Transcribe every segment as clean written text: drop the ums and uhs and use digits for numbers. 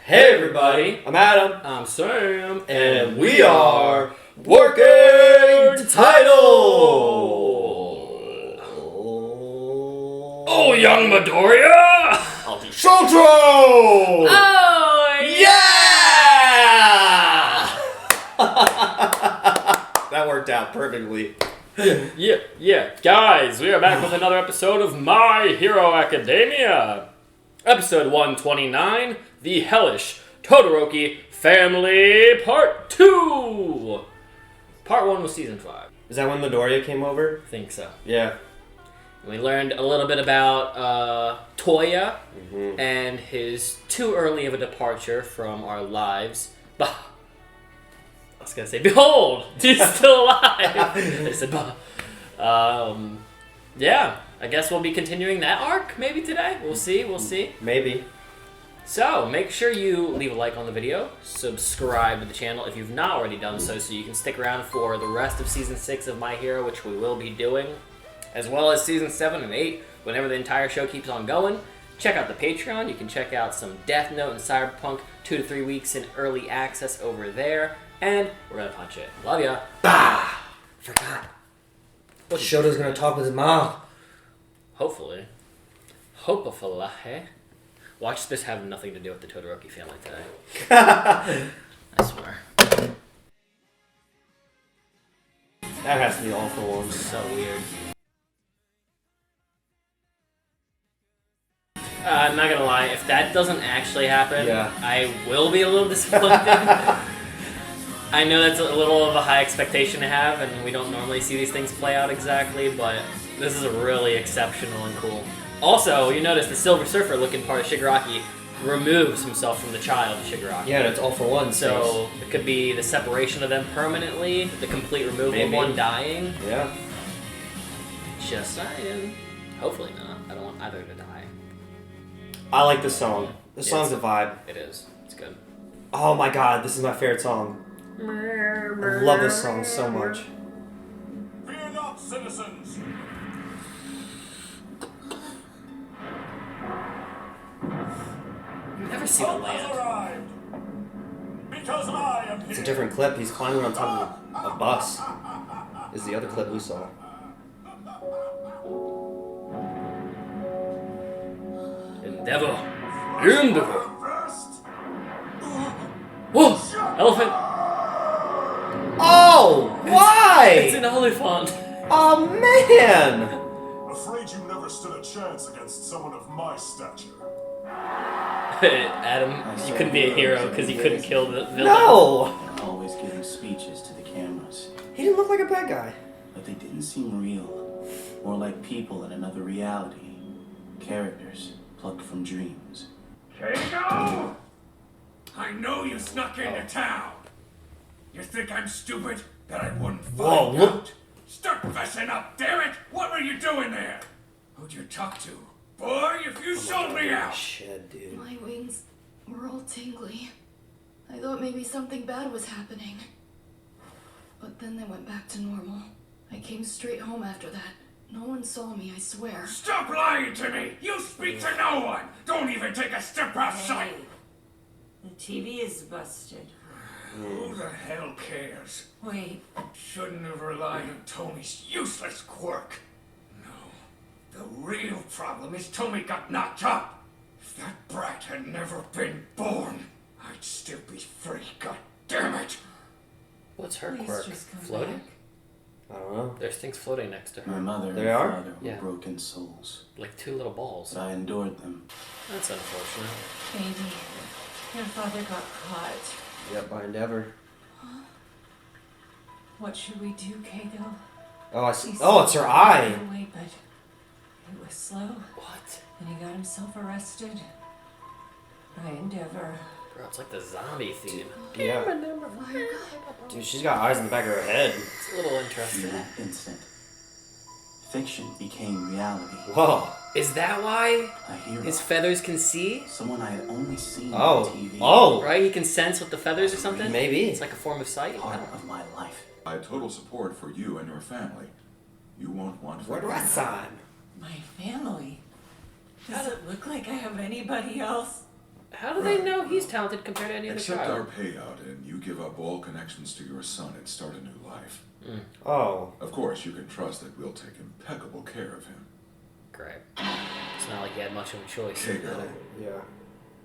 Hey everybody, I'm Adam. I'm Sam, And we are Working Title! Oh, young Midoriya! I'll do Shotro! Oh, yeah! That worked out perfectly. Yeah, guys, we are back with another episode of My Hero Academia. Episode 129, The Hellish Todoroki Family Part 2! Part 1 was Season 5. Is that when Midoriya came over? I think so. Yeah. We learned a little bit about Toya and his too early of a departure from our lives. Bah. I was gonna say, behold, he's still alive. I said, bah. Yeah, I guess we'll be continuing that arc maybe today. We'll see. Maybe. So, make sure you leave a like on the video, subscribe to the channel if you've not already done so you can stick around for the rest of Season 6 of My Hero, which we will be doing, as well as Season 7 and 8, whenever the entire show keeps on going. Check out the Patreon. You can check out some Death Note and Cyberpunk 2 to 3 weeks in early access over there, and we're gonna punch it. Love ya. Bah! Forgot. Shoto's gonna talk with his mom. Hopefully. Watch this have nothing to do with the Todoroki family today. I swear. That has to be all for one. So weird. I'm not gonna lie, if that doesn't actually happen, I will be a little disappointed. I know that's a little of a high expectation to have, and we don't normally see these things play out exactly, but this is really exceptional and cool. Also, you notice the Silver Surfer looking part of Shigaraki removes himself from the child of Shigaraki. Yeah, that's all for one. So it could be the separation of them permanently, the complete removal of one dying. Yeah. Just saying. Hopefully not. I don't want either to die. I like the song. The song's a vibe. It is. It's good. Oh my god, this is my favorite song. I love this song so much. Fear not, citizens! You never see the land. Arrived, because I am here. It's a different clip. He's climbing on top of a bus. Is the other clip we saw. Endeavor. Whoa! Elephant! Oh! Why? It's an elephant. Oh man! Afraid you never stood a chance against someone of my stature. Adam, you couldn't be a hero because you couldn't kill the villain. No! Always giving speeches to the cameras. He didn't look like a bad guy. But they didn't seem real. More like people in another reality. Characters plucked from dreams. Keiko! I know you snuck into town. You think I'm stupid? That I wouldn't find out? Start fessing up, damn it! What were you doing there? Who'd you talk to? Boy, if you sold me out! Shit, dude. My wings were all tingly. I thought maybe something bad was happening. But then they went back to normal. I came straight home after that. No one saw me, I swear. Stop lying to me! You speak to no one! Don't even take a step outside! Hey, the TV is busted. Who the hell cares? Wait, Shouldn't have relied on Tommy's useless quirk. No. The real problem is Tommy got knocked up. If that brat had never been born, I'd still be free, god damn it! What's her please quirk? just come Floating? back. I don't know. There's things floating next to My her. mother They and are? father were Yeah. broken souls. Like two little balls. But I endured them. That's unfortunate. Baby, your father got caught. Yep, by Endeavor. What should we do, Keiko? Oh, I see. He Oh, it's said her he eye. ran away, but it was slow, What? and he got himself arrested by Endeavor. Bro, it's like the zombie theme. Yeah. Dude, she's got eyes in the back of her head. It's a little In interesting. that instant, fiction became reality. Whoa. Is that why A hero. his feathers can see? Someone I had only seen Oh. on TV. Oh. Right? He can sense with the feathers or something? Maybe. It's like a form of sight? I Part don't know. of my life. I have total support for you and your family. You won't want for What do I sign? My family? Does it look like I have anybody else? How do they know he's talented compared to any other Accept our child? payout and you give up all connections to your son and start a new life. Oh. Of course, you can trust that we'll take impeccable care of him. Great. It's not like he had much of a choice. Keiko, Yeah.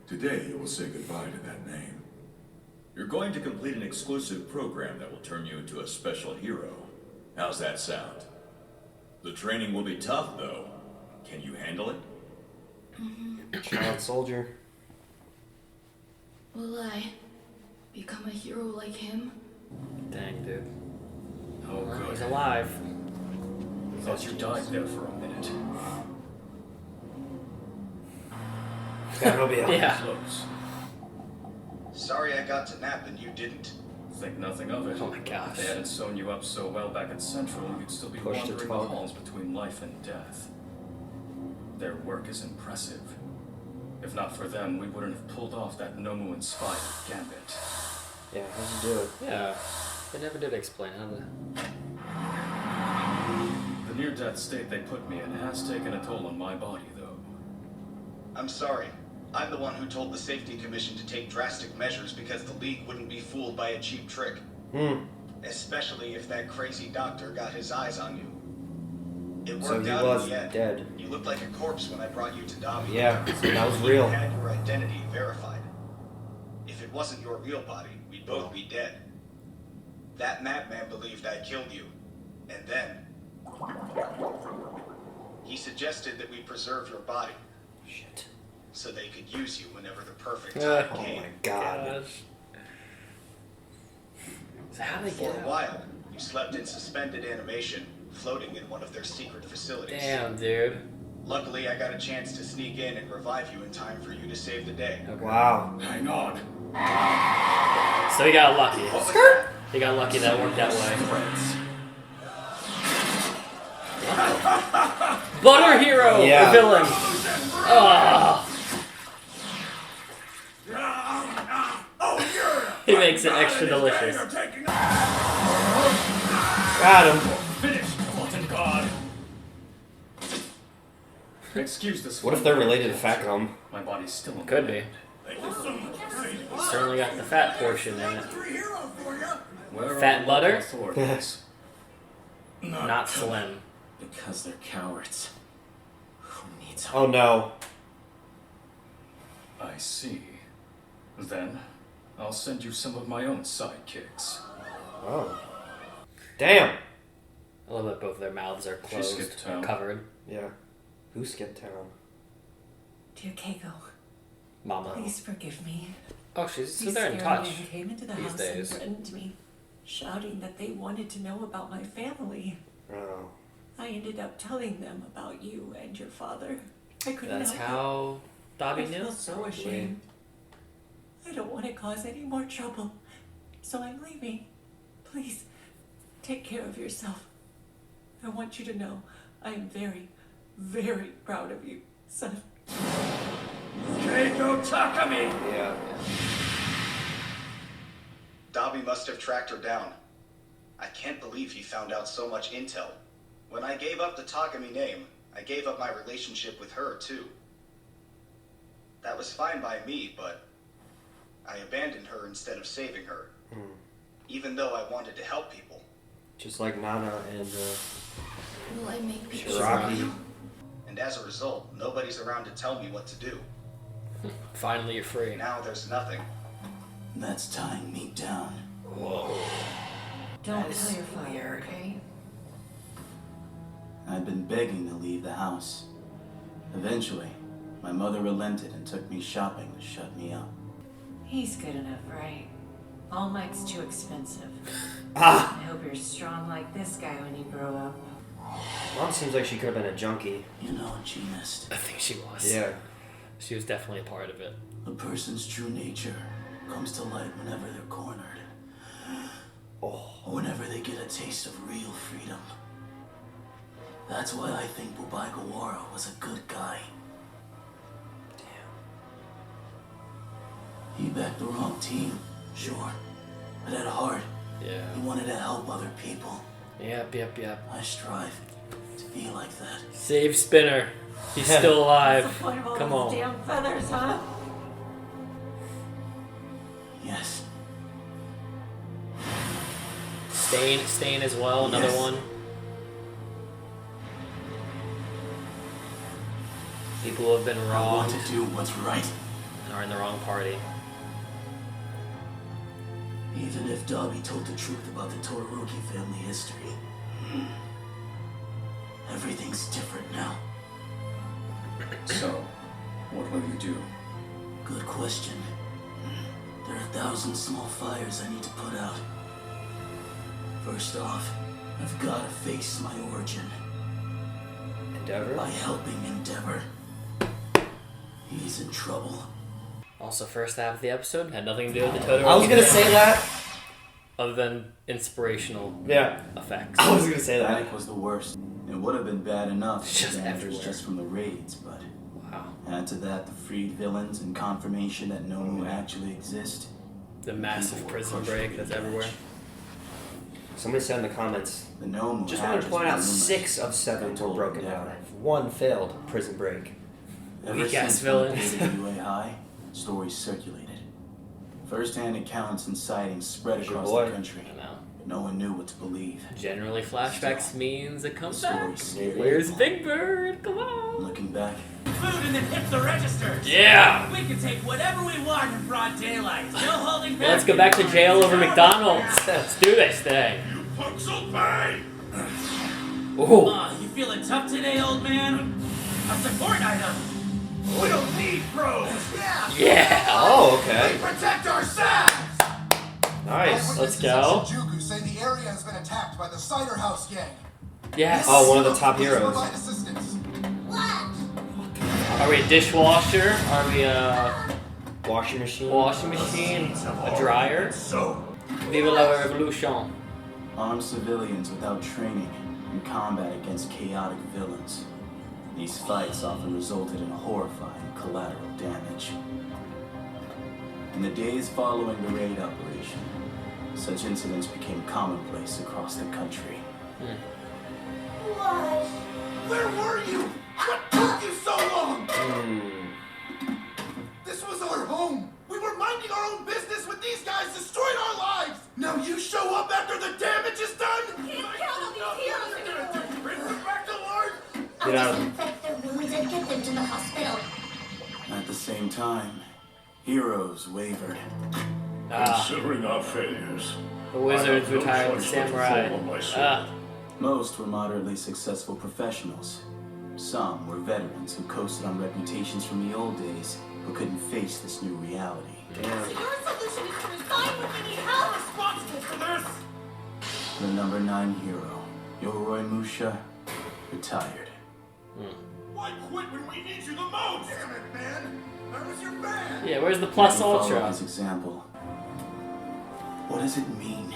today you will say goodbye to that name. You're going to complete an exclusive program that will turn you into a special hero. How's that sound? The training will be tough, though. Can you handle it? Child soldier. Will I become a hero like him? Dang, dude. Oh, good. He's alive. Thought you died there for a minute. That'll be Yeah. Close. Sorry I got to nap and you didn't. Think nothing of it. Oh my gosh. If they hadn't sewn you up so well back at Central, you'd still be Push to wandering the talk. halls between life and death. Their work is impressive. If not for them, we wouldn't have pulled off that Nomu-inspired gambit. Yeah, how'd you do it? Yeah. They never did explain how to... The near-death state they put me in has taken a toll on my body, though. I'm sorry. I'm the one who told the Safety Commission to take drastic measures because the League wouldn't be fooled by a cheap trick. Especially if that crazy doctor got his eyes on you. It So worked he out was in the end. dead. You looked like a corpse when I brought you to Dabi. Yeah, so that was You real. had your identity verified. If it wasn't your real body, we'd both be dead. That madman believed I killed you. And then... he suggested that we preserve your body. Shit. So they could use you whenever the perfect Oh time came. my god. Gosh. So how do they For get a out? while, you slept in suspended animation, floating in one of their secret facilities. Damn, dude. Luckily, I got a chance to sneak in and revive you in time for you to save the day. Wow. Hang on. So he got lucky. What was that? He got lucky that worked that way. Butter hero! Yeah. The villain! Oh, he makes it extra delicious. Got him. Finished, Cotton God! Excuse this. What if they're related to Fat Gum? My body's still in Could the be. bed. Certainly got the fat portion in it. Where Fat are butter? the authorities? Not slim. Because they're cowards. Who needs Oh no. I see. Then, I'll send you some of my own sidekicks. Oh. Damn. I love that both their mouths are She closed, skipped or town. covered. Yeah. Who skipped town? Dear Keiko, Mama. please forgive me. Oh, she's so These they're in scary touch men came into the these house days. and threatened me, shouting that they wanted to know about my family. Oh. I ended up telling them about you and your father. I couldn't That's help how it. I Dabi knew? feel so ashamed. I don't want to cause any more trouble, so I'm leaving. Please, take care of yourself. I want you to know I am very, very proud of you, son. Keiko Takami! Yeah. Dabi must have tracked her down. I can't believe he found out so much intel. When I gave up the Takami name, I gave up my relationship with her, too. That was fine by me, but I abandoned her instead of saving her. Even though I wanted to help people. Just like Nana and Will I make people Shigaraki. And as a result, nobody's around to tell me what to do. Finally, you're free. Now there's nothing. That's tying me down. Don't tell your father, okay? I'd been begging to leave the house. Eventually, my mother relented and took me shopping to shut me up. He's good enough, right? All Mike's too expensive. Ah! I hope you're strong like this guy when you grow up. Mom seems like she could have been a junkie. You know what you missed. I think she was. Yeah. She was definitely a part of it. A person's true nature comes to light whenever they're cornered. Or whenever they get a taste of real freedom. That's why I think Bubai Gawara was a good guy. He backed the wrong team, sure. But at heart, Yeah. he wanted to help other people. Yep. I strive to be like that. Save Spinner. He's still alive. What's the point of all Come those on. damn feathers, huh? Stain as well, another one. People who have been I wronged want to do what's right. and are in the wrong party. Even if Dabi told the truth about the Todoroki family history. Everything's different now. So, what will you do? Good question. There are 1,000 small fires I need to put out. First off, I've got to face my origin. Endeavor? By helping Endeavor. He's in trouble. Also, first half of the episode had nothing to do with the Todoroki. I was gonna say that. Other than inspirational effects. I was gonna say that. Panic was the worst. It would have been bad enough It's just if it was everywhere. just from the raids, but Wow. add to that the freed villains and confirmation that Nomu actually exist. The massive prison break that's everywhere. Somebody said in the comments, The Nomu just wanted to point out 6 of 7 were broken down. 1 failed prison break. Ever Weak-ass since villains. UA High, stories circulated. First-hand accounts and sightings spread There's your across boy. the country. I know. No one knew what to believe. Generally, flashbacks means a comeback. Stories. Where's Big Bird? Come on. Looking back, Food and then hit the registers. Yeah. We can take whatever we want in broad daylight. No holding back. Let's go back to jail over McDonald's. Let's do this today. You punks will pay! Ooh. You feeling tough today, old man? A support item. We don't need pros! Yeah. Oh, okay. Protect ourselves! Nice. Let's go. Jugu say the area has been attacked by the Cider House gang. Yes. Oh, one of the top Please heroes. provide assistance. Are we a dishwasher? Are we a Washing machine. washing machine? A dryer? So, Vive la revolution. armed civilians without training in combat against chaotic villains. These fights often resulted in horrifying collateral damage. In the days following the raid operation, such incidents became commonplace across the country. where were you? What took you so long? This was our home. We were minding our own business when these guys destroyed our lives. Now you show up after the damage is done? Can't count on these heroes anymore. Bring them back to life? Get out. Disinfect their wounds and get them to the hospital. At the same time, heroes wavered. Considering our failures, The wizards I have no retired the choice but to samurai. fall on my sword. Most were moderately successful professionals. Some were veterans who coasted on reputations from the old days, who couldn't face this new reality. Your solution is to resign when we need help. Responsible for this? The number 9 hero, Yoroi Musha, retired. Why quit when we need you the most? Damn it, man! That was your band! Yeah, where's the plus Many followed ultra? his example. What does it mean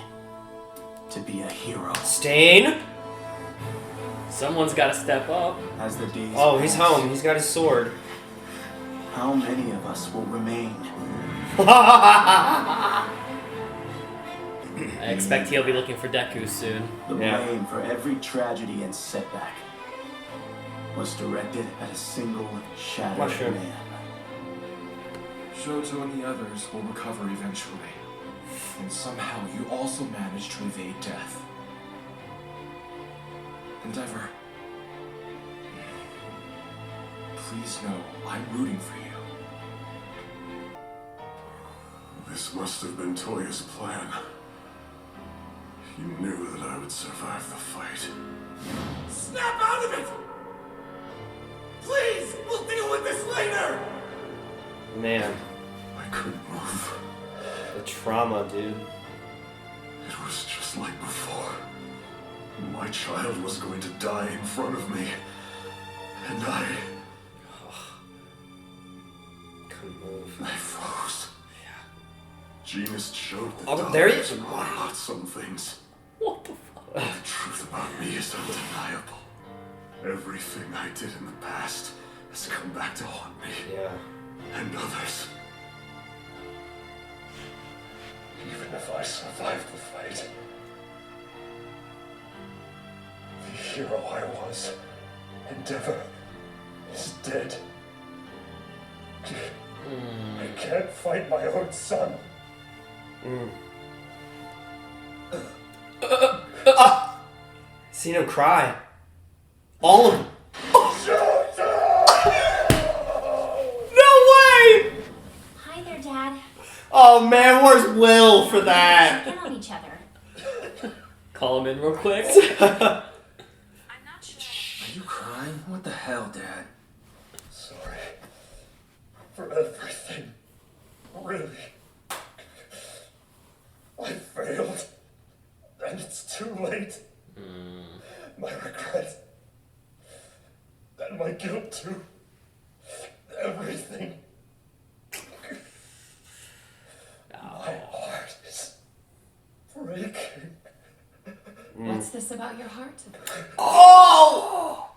to be a hero? Stain. Someone's got to step up. As the days Oh, he's pass, home. He's got his sword. How many of us will remain? I expect he'll be looking for Deku soon. The Yeah. blame for every tragedy and setback was directed at a single shattered Mushroom. man. Shoto and the others will recover eventually. And somehow you also managed to evade death. Endeavor, please know I'm rooting for you. This must have been Toya's plan. He knew that I would survive the fight. Snap out of it! Please! We'll deal with this later! Man, I couldn't move. the trauma, dude. It was just like before. My child was going to die in front of me. And I Couldn't move. froze. Genius showed that Oh, there he is. doctors lie about some things. What the fuck? But the truth about me is undeniable. Everything I did in the past has come back to haunt me. Yeah. And others. Even if I survived the fight, the hero I was, Endeavor, is dead. I can't fight my own son. Seen him cry. All of them. No way! Hi there, Dad. Oh man, where's Will for that? Check in on each other. Call him in real quick. Are you crying? What the hell, Dad? Sorry for everything. Really. I failed. And it's too late. My regret. And my guilt too. Everything. My heart is breaking. What's this about your heart? Oh!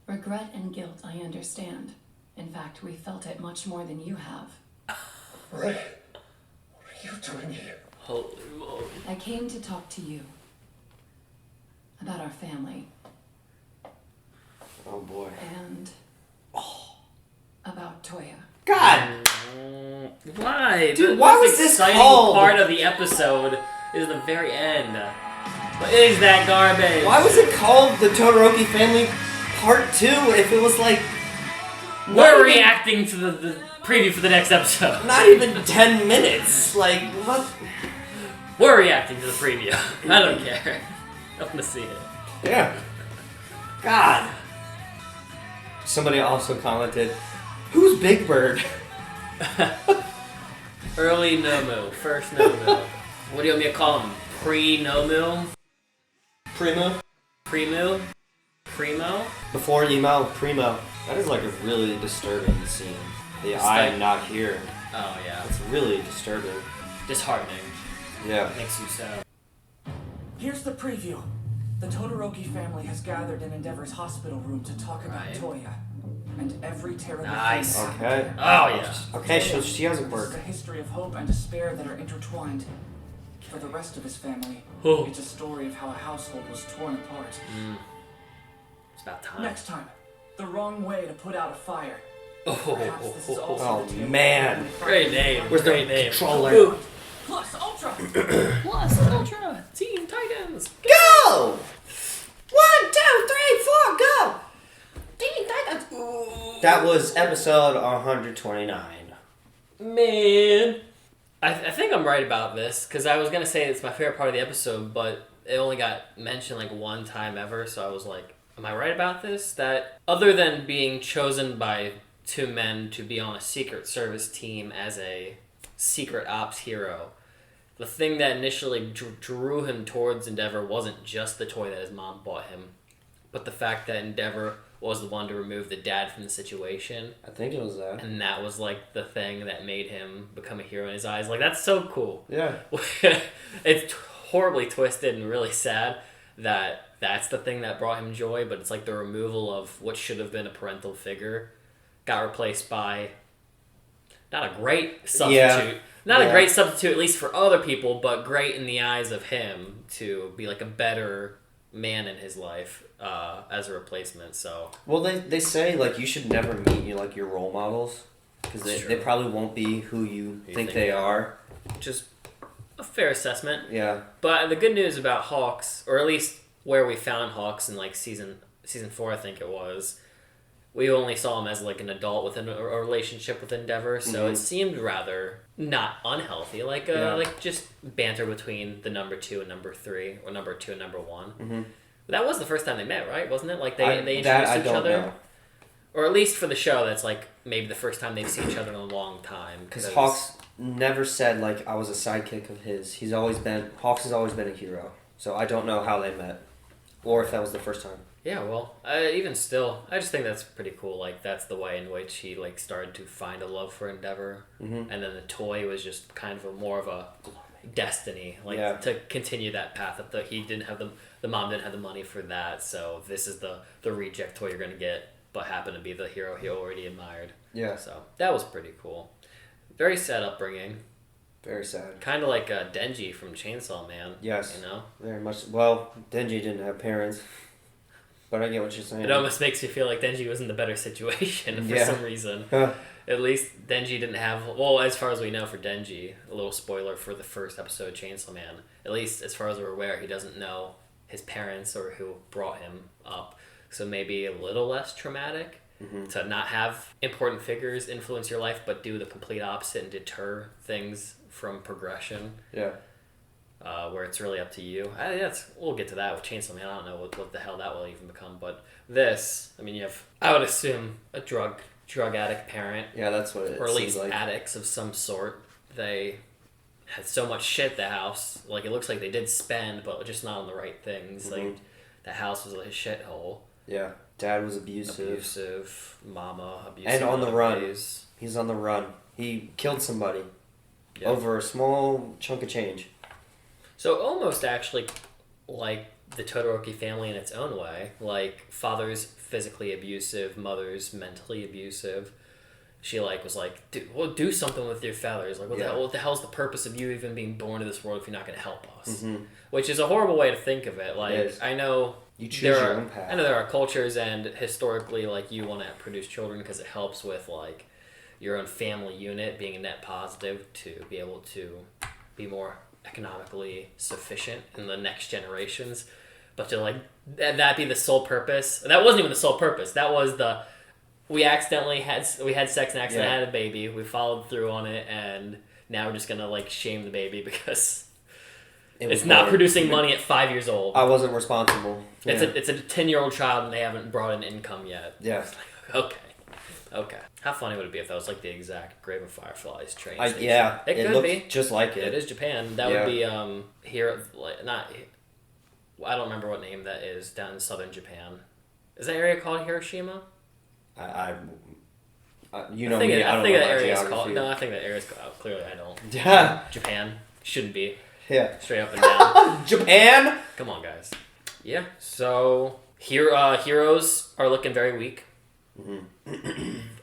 Regret and guilt, I understand. In fact, we felt it much more than you have. Ray, what are you doing here? Holy moly. I came to talk to you about our family Oh boy. and about Toya. God! Why? Dude, The why most was this exciting called? part of the episode is the very end. What is that garbage? Why was it called the Todoroki Family Part 2 if it was like... We're reacting to the preview for the next episode. Not even 10 minutes. Like, what? We're reacting to the preview. I don't care. I want to see it. Yeah. God. Somebody also commented, who's Big Bird? Early Nomu. First Nomu. What do you want me to call him? Pre-Nomu? Primo? Primo? Primo? Before email, Primo. That is like a really disturbing scene. The I am not here. Oh, yeah. It's really disturbing. Disheartening. Yeah. Makes you sad. Here's the preview. The Todoroki family has gathered in Endeavor's hospital room to talk about Toya. And every terrible Nice. thing happened Okay. to her. Oh, yeah. Okay, so she has a This quirk. is a history of hope and despair that are intertwined. For the rest of his family, Oh. it's a story of how a household was torn apart. It's about time. Next time, the wrong way to put out a fire. Oh, Perhaps this is also oh the tale of man. family Great name. Where's the Great name. controller? Ooh. Plus Ultra! Plus Ultra. Teen Titans. Go! 1, 2, 3, 4, go! Teen Titans. That was episode 129. Man. I think I'm right about this, because I was going to say it's my favorite part of the episode, but it only got mentioned like one time ever, so I was like, am I right about this? That other than being chosen by two men to be on a Secret Service team as a secret ops hero, the thing that initially drew him towards Endeavor wasn't just the toy that his mom bought him, but the fact that Endeavor was the one to remove the dad from the situation. I think it was that. And that was like the thing that made him become a hero in his eyes. Like, that's so cool. Yeah. It's horribly twisted and really sad that that's the thing that brought him joy, but it's like the removal of what should have been a parental figure got replaced by not a great substitute. Yeah. Not a great substitute, at least for other people, but great in the eyes of him to be like a better man in his life as a replacement. So well, they say like you should never meet your role models because they probably won't be who you think they are. Just a fair assessment. Yeah. But the good news about Hawks, or at least where we found Hawks in like season 4, I think it was, we only saw him as like an adult within a relationship with Endeavor, so it seemed rather not unhealthy, like like just banter between the number 2 and number 3, or number 2 and number 1. Mm-hmm. That was the first time they met, right? Wasn't it? Like they introduced I each don't other, know. or at least for the show, that's like maybe the first time they've seen each other in a long time. Because Hawks never said like I was a sidekick of his. Hawks has always been a hero. So I don't know how they met, or if that was the first time. Yeah, well, even still, I just think that's pretty cool. Like, that's the way in which he, like, started to find a love for Endeavor. Mm-hmm. And then the toy was just kind of more of a destiny, like, to continue that path. That he didn't have the mom didn't have the money for that, so this is the reject toy you're going to get, but happened to be the hero he already admired. Yeah. So, that was pretty cool. Very sad upbringing. Very sad. Kind of like Denji from Chainsaw Man. Yes. You know? Very much. Well, Denji didn't have parents. But I get what you're saying. It almost makes me feel like Denji was in the better situation for some reason. At least Denji didn't have... Well, as far as we know for Denji, a little spoiler for the first episode of Chainsaw Man, at least as far as we're aware, he doesn't know his parents or who brought him up. So maybe a little less traumatic to not have important figures influence your life, but do the complete opposite and deter things from progression. Yeah. Where it's really up to you. We'll get to that with Chainsaw Man. I don't know what the hell that will even become, but this, I mean, you have, I would assume, a drug addict parent. Yeah, that's what it is. Or at least addicts of some sort. They had so much shit at the house. Like, it looks like they did spend, but just not on the right things. Like, the house was like a shithole. Yeah. Dad was abusive. Mama abusive. And on the run. Ways. He's on the run. He killed somebody over a small chunk of change. So almost actually like the Todoroki family in its own way. Like, father's physically abusive, mother's mentally abusive. She was like, dude, well, do something with your feathers. Like, what the hell's the purpose of you even being born to this world if you're not going to help us? Which is a horrible way to think of it. Like, I know you choose your own path. I know there are cultures and historically, like, you want to produce children because it helps with, like, your own family unit being a net positive to be able to be more economically sufficient in the next generations. But to, like, that be the sole purpose. That wasn't even the sole purpose. That was we had sex and accidentally had a baby. We followed through on it, and now we're just gonna, like, shame the baby because it's not producing money at 5 years old. I wasn't responsible. It's a 10-year-old child and they haven't brought in income yet. Yeah. Okay. How funny would it be if that was like the exact Grave of Fireflies train station? Yeah, it could be just like it. It is Japan. That would be here. Not. I don't remember what name that is down in southern Japan. Is that area called Hiroshima? I think that area is called. No, I think that area is called. Clearly, I don't. Yeah. Japan shouldn't be. Yeah. Straight up and down. Japan. Come on, guys. Yeah. So heroes are looking very weak.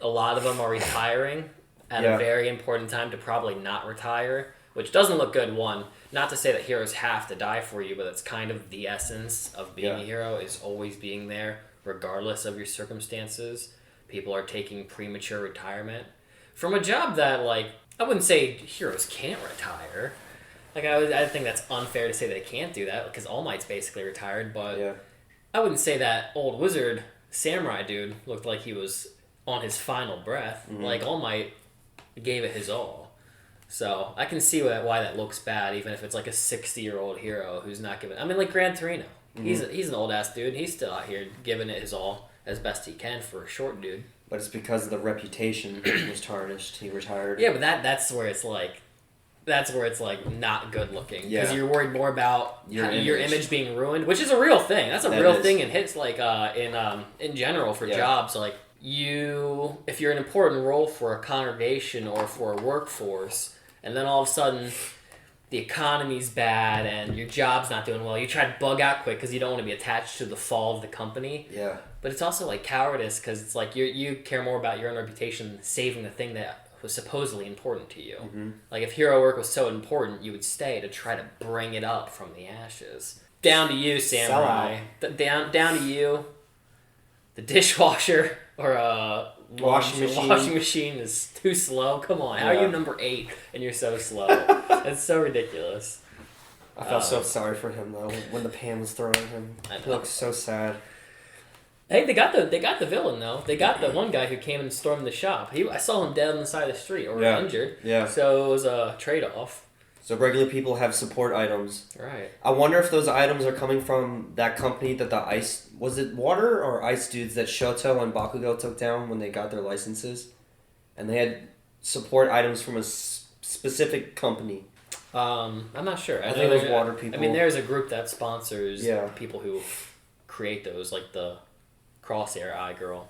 A lot of them are retiring at a very important time to probably not retire, which doesn't look good. One, not to say that heroes have to die for you, but it's kind of the essence of being a hero is always being there regardless of your circumstances. People are taking premature retirement from a job that, like, I wouldn't say heroes can't retire. Like, I think that's unfair to say they can't do that because All Might's basically retired, but I wouldn't say that old wizard samurai dude looked like he was on his final breath. Like, All Might gave it his all. So I can see why that looks bad, even if it's like a 60-year-old hero who's not giving. I mean, like Gran Torino. He's an old ass dude. He's still out here giving it his all as best he can for a short dude. But it's because the reputation was tarnished. He retired. Yeah, but that's where it's like not good looking because you're worried more about your image being ruined, which is a real thing. That's a real thing in hits, like in general for jobs. Like, if you're an important role for a congregation or for a workforce, and then all of a sudden the economy's bad and your job's not doing well, you try to bug out quick because you don't want to be attached to the fall of the company. Yeah. But it's also like cowardice because it's like you care more about your own reputation than saving the thing that was supposedly important to you. Like, if hero work was so important, you would stay to try to bring it up from the ashes. Down to you, samurai. Down to you. The dishwasher or washing machine is too slow. Come on, how are you number 8 and you're so slow? It's so ridiculous. I felt so sorry for him though when the pan was thrown at him. He looked so sad. Hey, they got the villain though. They got the one guy who came and stormed the shop. I saw him dead on the side of the street or injured. Yeah. So it was a trade-off. So regular people have support items. Right. I wonder if those items are coming from that company that the ice... Was it water or ice dudes that Shoto and Bakugo took down when they got their licenses? And they had support items from a specific company. I'm not sure. I think those water people... I mean, there's a group that sponsors people who create those, like the Crosshair Eye Girl.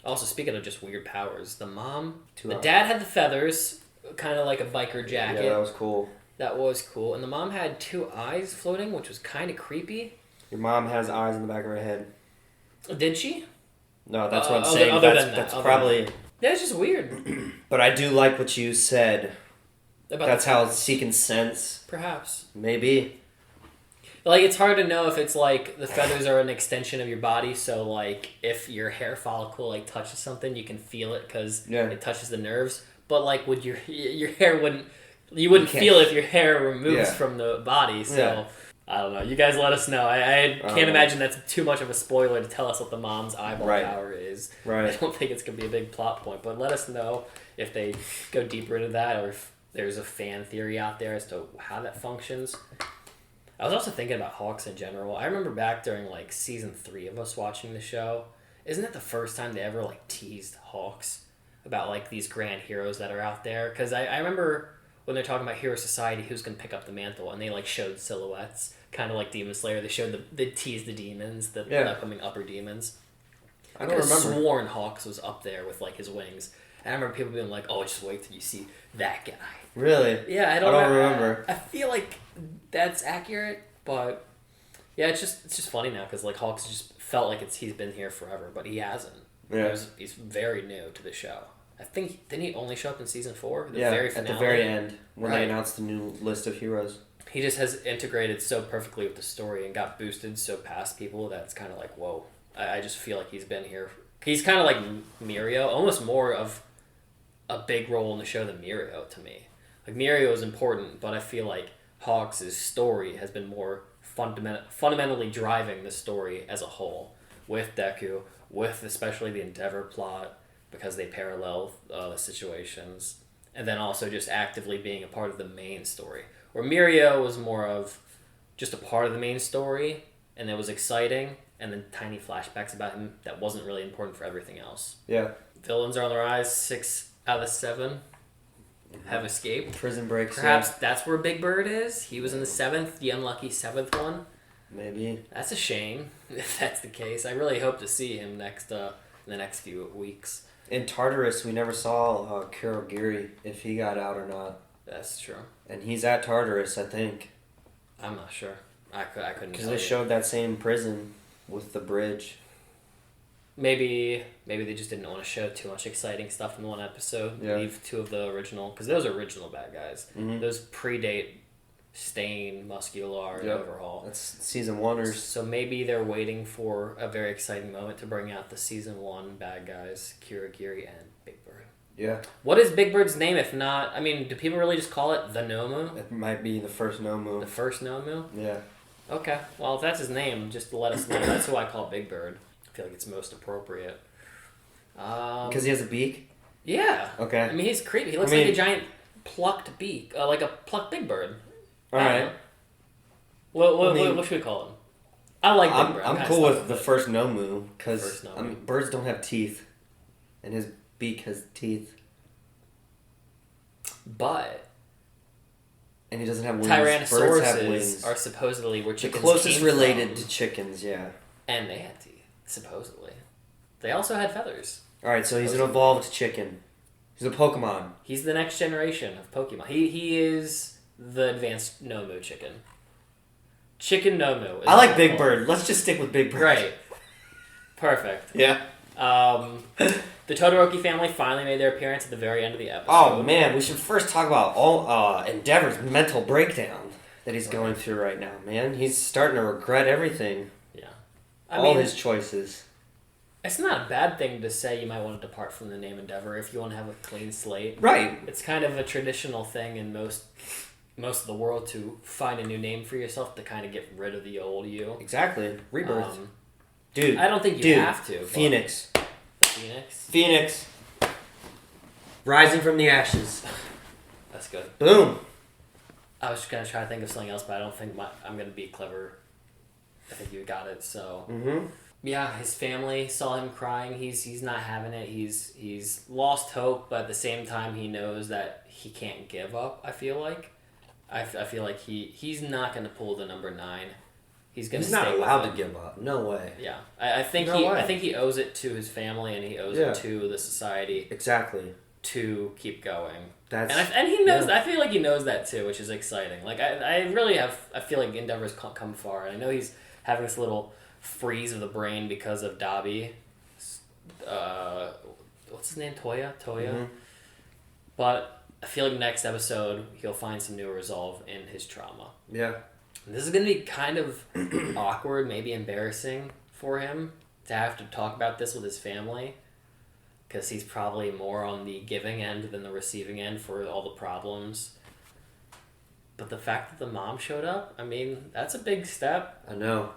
Also, speaking of just weird powers, the dad had the feathers, kind of like a biker jacket. Yeah, that was cool. That was cool. And the mom had 2 eyes floating, which was kind of creepy. Your mom has eyes in the back of her head. Did she? No, that's what I'm saying. That's probably... Yeah, it's just weird. But I do like what you said. That's how it's seeking sense. Perhaps. Maybe. Like, it's hard to know if it's like the feathers are an extension of your body, so like if your hair follicle like touches something, you can feel it because it touches the nerves. But like, your hair wouldn't... You wouldn't feel if your hair removes from the body, so I don't know. You guys let us know. I can't right. imagine that's too much of a spoiler to tell us what the mom's eyeball Right. power is. Right. I don't think it's going to be a big plot point, but let us know if they go deeper into that or if there's a fan theory out there as to how that functions. I was also thinking about Hawks in general. I remember back during like season 3 of us watching the show. Isn't that the first time they ever like teased Hawks about like these grand heroes that are out there? Because I remember when they're talking about Hero Society, who's going to pick up the mantle, and they like showed silhouettes, kind of like Demon Slayer. They showed they teased the demons, the upcoming upper demons. I don't remember. Sworn Hawks was up there with like his wings. And I remember people being like, "Oh, just wait till you see that guy." Really? Yeah, I don't remember. I feel like that's accurate, but yeah, it's just funny now because like Hawks just felt like he's been here forever, but he hasn't. Yeah. He's very new to the show. I think didn't he only show up in season 4? At the very end when Right. they announced the new list of heroes. He just has integrated so perfectly with the story and got boosted so past people that's kind of like, whoa. I just feel like he's been here. He's kind of like Mirio, almost more of a big role in the show than Mirio to me. Like Mirio is important, but I feel like Hawks' story has been more fundamentally driving the story as a whole with Deku, with especially the Endeavor plot, because they parallel the situations, and then also just actively being a part of the main story. Where Mirio was more of just a part of the main story, and it was exciting, and then tiny flashbacks about him that wasn't really important for everything else. Yeah. Villains are on the rise. 6 out of the 7 have escaped. Prison breaks. Perhaps that's where Big Bird is. He was in the 7th, the unlucky 7th one. Maybe. That's a shame if that's the case. I really hope to see him in the next few weeks. In Tartarus, we never saw Kurogiri, if he got out or not. That's true. And he's at Tartarus, I think. I'm not sure. I couldn't. Because they showed that same prison with the bridge. Maybe they just didn't want to show too much exciting stuff in one episode. Yeah. Leave 2 of the original, because those are original bad guys. Mm-hmm. Those predate Stain, Muscular, and Overhaul. That's season 1ers. So maybe they're waiting for a very exciting moment to bring out the season 1 bad guys, Kurogiri and Big Bird. Yeah. What is Big Bird's name if not... I mean, do people really just call it the Nomu? It might be the first Nomu. The first Nomu? Yeah. Okay. Well, if that's his name, just to let us know. That's who I call Big Bird. I feel like it's most appropriate. Because he has a beak? Yeah. Okay. I mean, he's creepy. He looks like a giant plucked beak. Like a plucked Big Bird. Alright. What should we call him? I like Big Bird. I'm cool with the first Nomu, because birds don't have teeth. And his beak has teeth. But... And he doesn't have wings. Birds have wings. Tyrannosauruses are supposedly where chickens the closest came related from. to chickens, yeah. And they had teeth, supposedly. They also had feathers. Alright, so he's an evolved chicken. He's a Pokemon. He's the next generation of Pokemon. He is the advanced Nomu chicken. Chicken Nomu. I like Big Bird. Let's just stick with Big Bird. Great. Perfect. Yeah. The Todoroki family finally made their appearance at the very end of the episode. Oh man, we should first talk about all Endeavor's mental breakdown that he's going through right now, man. He's starting to regret everything. Yeah. All his choices. It's not a bad thing to say you might want to depart from the name Endeavor if you want to have a clean slate. Right. It's kind of a traditional thing in most of the world to find a new name for yourself to kind of get rid of the old you. Exactly. Rebirth. Dude. I don't think you have to. Phoenix. Phoenix? Phoenix. Rising from the ashes. That's good. Boom. I was going to try to think of something else, but I don't think I'm going to be clever. I think you got it, so... Mm-hmm. Yeah, his family saw him crying. He's not having it. He's lost hope, but at the same time, he knows that he can't give up, I feel like. I feel like he's not going to pull the number 9. He's not allowed to give up. No way. Yeah, I think he owes it to his family and he owes it to the society. Exactly. To keep going. And he knows. I feel like he knows that too, which is exciting. Like I feel like Endeavor's come far, and I know he's having this little freeze of the brain because of Dabi. What's his name? Toya. Mm-hmm. But I feel like next episode he'll find some new resolve in his trauma. Yeah. This is going to be kind of awkward, maybe embarrassing for him to have to talk about this with his family, because he's probably more on the giving end than the receiving end for all the problems. But the fact that the mom showed up, I mean, that's a big step. I know.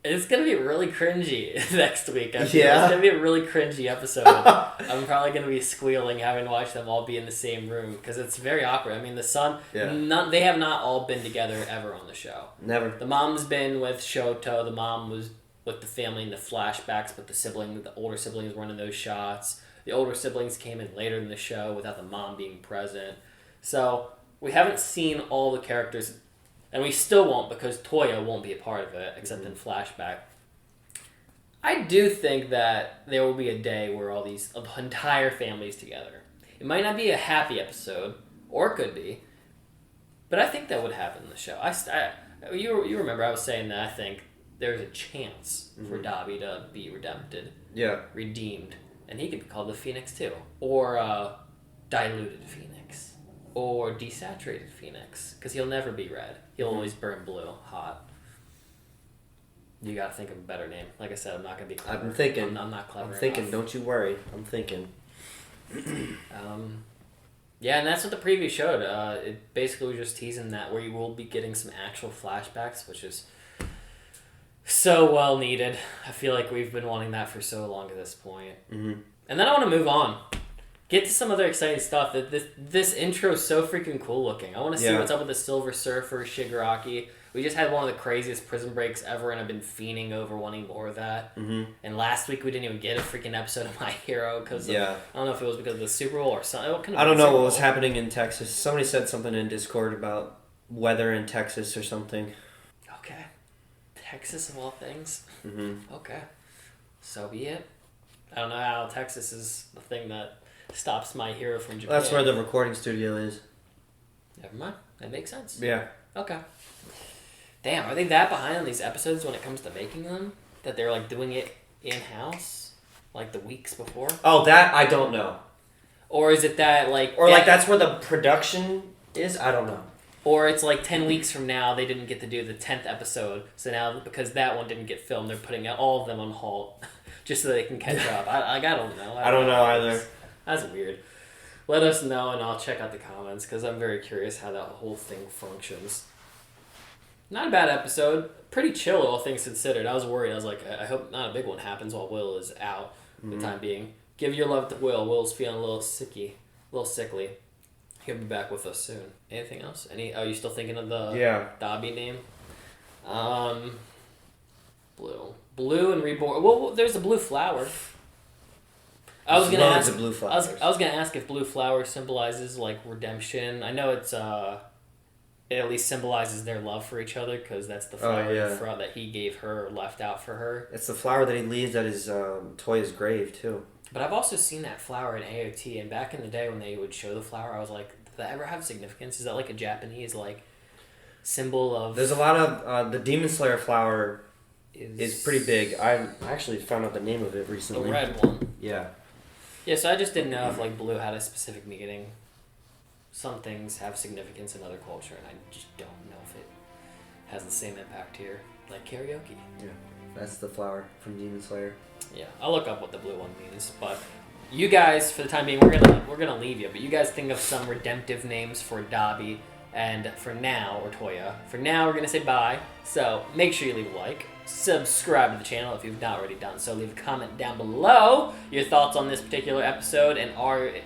It's going to be really cringy next week. Yeah. It's going to be a really cringy episode. I'm probably going to be squealing having watched them all be in the same room because it's very awkward. I mean, the son, they have not all been together ever on the show. Never. The mom's been with Shoto. The mom was with the family in the flashbacks, but the older siblings weren't in those shots. The older siblings came in later in the show without the mom being present. So we haven't seen all the characters, and we still won't because Toya won't be a part of it, except in flashback. I do think that there will be a day where the entire family's together. It might not be a happy episode, or it could be, but I think that would happen in the show. You remember I was saying that I think there's a chance for Dabi to be redeemed, and he could be called the Phoenix too, or diluted Phoenix, or desaturated Phoenix, because he'll never be red. He'll always burn blue, hot. You gotta think of a better name. Like I said, I'm not gonna be clever. I'm thinking. I'm not clever. I'm thinking. Enough. Don't you worry. I'm thinking. Yeah, and that's what the preview showed. It basically was just teasing that where you will be getting some actual flashbacks, which is so well needed. I feel like we've been wanting that for so long at this point. Mm-hmm. And then I want to move on. Get to some other exciting stuff. This intro is so freaking cool looking. I want to see what's up with the Silver Surfer, Shigaraki. We just had one of the craziest prison breaks ever, and I've been fiending over wanting more of that. Mm-hmm. And last week we didn't even get a freaking episode of My Hero because I don't know if it was because of the Super Bowl or something. I don't know what was happening in Texas. Somebody said something in Discord about weather in Texas or something. Okay. Texas of all things? Mm-hmm. Okay. So be it. I don't know how Texas is the thing that stops My Hero from Japan. That's where the recording studio is. Never mind. That makes sense. Yeah. Okay. Damn, are they that behind on these episodes when it comes to making them? That they're like doing it in-house? Like the weeks before? Oh, that I don't know. Or is it that like... Or like that's where the production is? I don't know. Or it's like 10 weeks from now they didn't get to do the 10th episode. So now because that one didn't get filmed, they're putting all of them on halt just so they can catch up. I don't know. I don't know either. That's weird. Let us know and I'll check out the comments because I'm very curious how that whole thing functions. Not a bad episode. Pretty chill, all things considered. I was worried. I was like, I hope not a big one happens while Will is out for the time being. Give your love to Will. Will's feeling a little sickly. He'll be back with us soon. Anything else? Are you still thinking of the Dabi name? Blue and Reborn. Well, there's a blue flower. I was gonna ask. Blue I was gonna ask if blue flower symbolizes like redemption. I know it's it at least symbolizes their love for each other because that's the flower that he gave her, left out for her. It's the flower that he leaves at his Toya's grave too. But I've also seen that flower in AOT, and back in the day when they would show the flower, I was like, did that ever have significance? Is that like a Japanese like symbol of? There's a lot of the Demon Slayer flower is pretty big. I actually found out the name of it recently. The red one. Yeah. Yeah, so I just didn't know if like blue had a specific meaning. Some things have significance in other culture, and I just don't know if it has the same impact here. Like karaoke. Yeah, that's the flower from Demon Slayer. Yeah, I'll look up what the blue one means. But you guys, for the time being, we're gonna leave you. But you guys think of some redemptive names for Dabi, and for now, or Toya. For now, we're gonna say bye. So make sure you leave a like. Subscribe to the channel if you've not already done so. Leave a comment down below your thoughts on this particular episode, and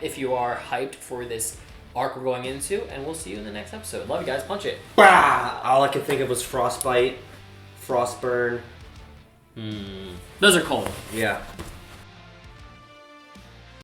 if you are hyped for this arc we're going into, and we'll see you in the next episode. Love you guys. Punch it. Bah! All I could think of was frostbite, frostburn. Those are cold. Yeah.